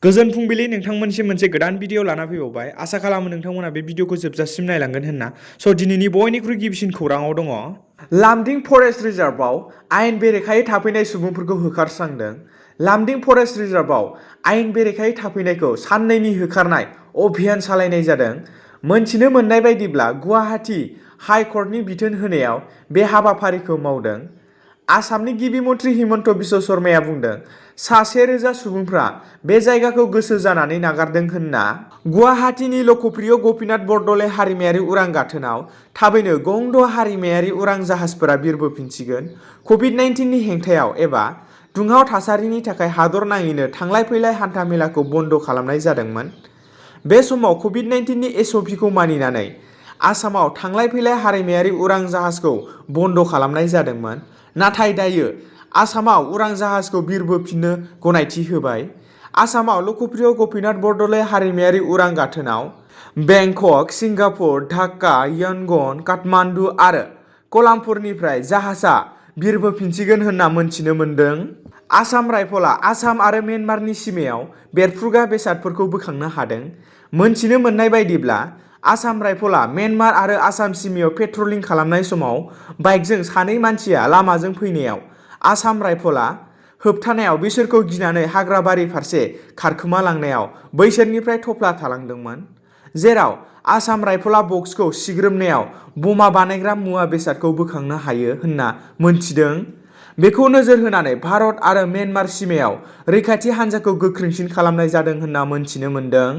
गोजोन फुंबिलि नोंथांमोनसिम मोनसे गोदान भिडिअ लाना फैबावबाय। आसा खालामो नोंथांमोना बे भिडिअखौ जोबजासिम नायलांगोन होनना। दिनैनि बयनिख्रुइ गिबिसिन खौराङाव दङ। लामदिं फरेस्ट रिजार्भआव आयेन बेरेखायै थाफैनाय सुबुंफोरखौ होखारस्रांदों। लामदिं फरेस्ट रिजार्भआव आयेन बेरेखायै थाफैनायखौ साननैनि होखारनाय अभियान सालायनाय जादों। मोनथिनो मोननाय बायदिब्ला गुवाहाटी हाइ कर्टनि बिथोन होनायाव बे हाबाफारिखौ मावदों। आसामनि गिबि मन्थ्रि हिमन्त बिश्व शर्माया बुंदों, सा 1000 सुबुंफ्रा बे जायगाखौ गोसो जानानै नागारदों होनना। गुवाहाटीनि लकप्रिय गपिनाथ बरदलै हारिमायारि उरां गाथोनाव थाबैनो गं 6 हारिमायारि उरां जाहाजफोरा बिरबोफिनसिगोन। कभिड-19 नि हेंथायाव एबा दुंहाव थासारिनि थाखाय हादर नाङैनो थांलाय फैलाय हान्था मेलाखौ बन्द खालामनाय जादोंमोन। बे समाव कभिड-19 नि SOP खौ मानिनानै आसामाव थांलाय फैलाय हारिमायारि उरां जाहाजखौ बन्द खालामनाय जादोंमोन। नाथाय दायो आसामाव उरां जाहाजखौ बिरबोफिननो गनायथि होबाय। आसामाव लकप्रिय गपिनाथ बरदलै हारिमायारि उरां गाथोनाव Bangkok, Singapore, Dhaka, Yangon, Kathmandu आरो कलामपुरनिफ्राय जाहाजआ बिरबोफिनसिगोन होनना मोनथिनो मोन्दों। आसाम राइफलआ आसाम आरो म्यानमारनि सीमायाव बेरफ्रुग्रा बेसादफोरखौ बोखांनो हादों। मोनथिनो मोननाय बायदिब्ला आसाम राइफलआ म्यानमार आरो आसाम सीमायाव पेट्रलिं खालामनाय समाव बाइकजों सानै मानसिया लामाजों फैनायाव आसाम राइफलआ होबथानायाव बिसोरखौ गिनानै हाग्राबारि फारसे खारखोमालांनायाव बैसोरनिफ्राय थफ्ला थालांदोंमोन। जेराव आसाम राइफलआ बक्सखौ सिग्रोमनायाव बमा बानायग्रा मुवा बेसादखौ बोखांनो हायो होनना मोनथिदों। बेखौ नोजोर होनानै भारत आरो म्यानमार सीमायाव रैखाथि हान्जाखौ गोख्रोंसिन खालामनाय जादों होनना मोनथिनो मोन्दों।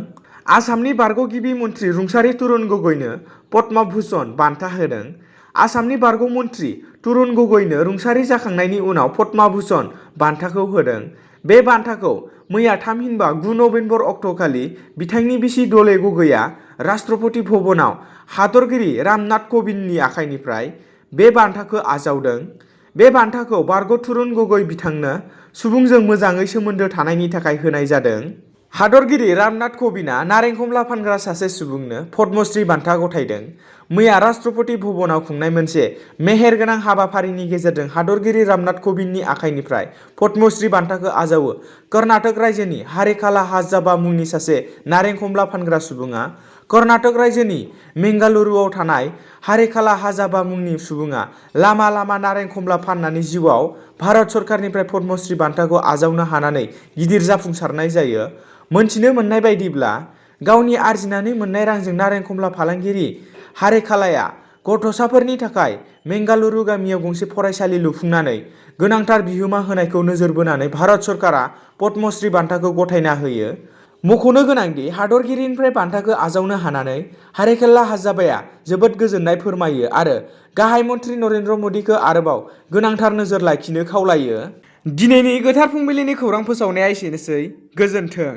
आसामनि बारग' गिबि मन्थ्रि रुंसारि तरुण गगৈनो पद्म भूषण बान्था होदों। आसामनि बारग' मन्थ्रि तरुण गगৈनो रुंसारि जाखांनायनि उनाव पद्म भूषण बान्थाखौ होदों। बे बान्थाखौ मैया थामहिनबा 9 नबेम्बर अक्ट'खालि बिथांनि बिसि दले गगৈआ राष्ट्रपति भवनाव हादरगिरि रामनाथ क'विन्दनि आखाइनिफ्राय बे बान्थाखौ आजावदों। बे बान्थाखौ बारग' तरुण गगৈ बिथांनो सुबुंजों मोजाङै सोमोन्दो थानायनि थाखाय होनाय जादों। हादरगिरि रामनाथ क'विन्दआ नारें खमला फानग्रा सासे सुबुंनो पद्मश्री बान्था गथायदों। मैया राष्ट्रपति भवनाव खुंनाय मोनसे मेहेरगोनां हाबाफारिनि गेजेरजों हादरगिरि रामनाथ क'विन्दनि आखाइनिफ्राय पद्मश्री बान्थाखौ आजावो। कर्नाटक रायजोनि हारेकाला हाजाबा मुंनि सासे नारें खमला फानग्रा सुबुङा कर्नाटक रायजोनि मेंगालुरुआव थानाय हारेकाला हाजाबा मुंनि सुबुङा लामा लामा नारें खमला फाननानै जिउआव भारत सरकारनिफ्राय पद्मश्री बान्थाखौ आजावनो हानानै गिदिर जाफुंसारनाय जायो। मोनथिनो मोननाय बायदिब्ला गावनि आरजिनानै मोननाय रांजों नारें खमला फालांगिरि हारेकालाया गथ'साफोरनि थाखाय मेंगालुरु गामियाव गंसे फरायसालि लुफुंनानै गोनांथार बिहोमा होनायखौ नोजोर बोनानै भारत सरकारा पद्मश्री बान्थाखौ गथायना होयो। मख'नो गोनांदि हादरगिरिनिफ्राय बान्थाखौ आजावनो हानानै हारेकाला हाजाबाया जोबोद गोजोननाय फोरमायो आरो गाहाय मन्थ्रि नरेन्द्र मदिखौ आरोबाव गोनांथार नोजोर लाखिनो खावलायो। दिनैनि गोथार फुंबिलिनि खौरां फोसावनाया एसेनोसै। गोजोन्थों।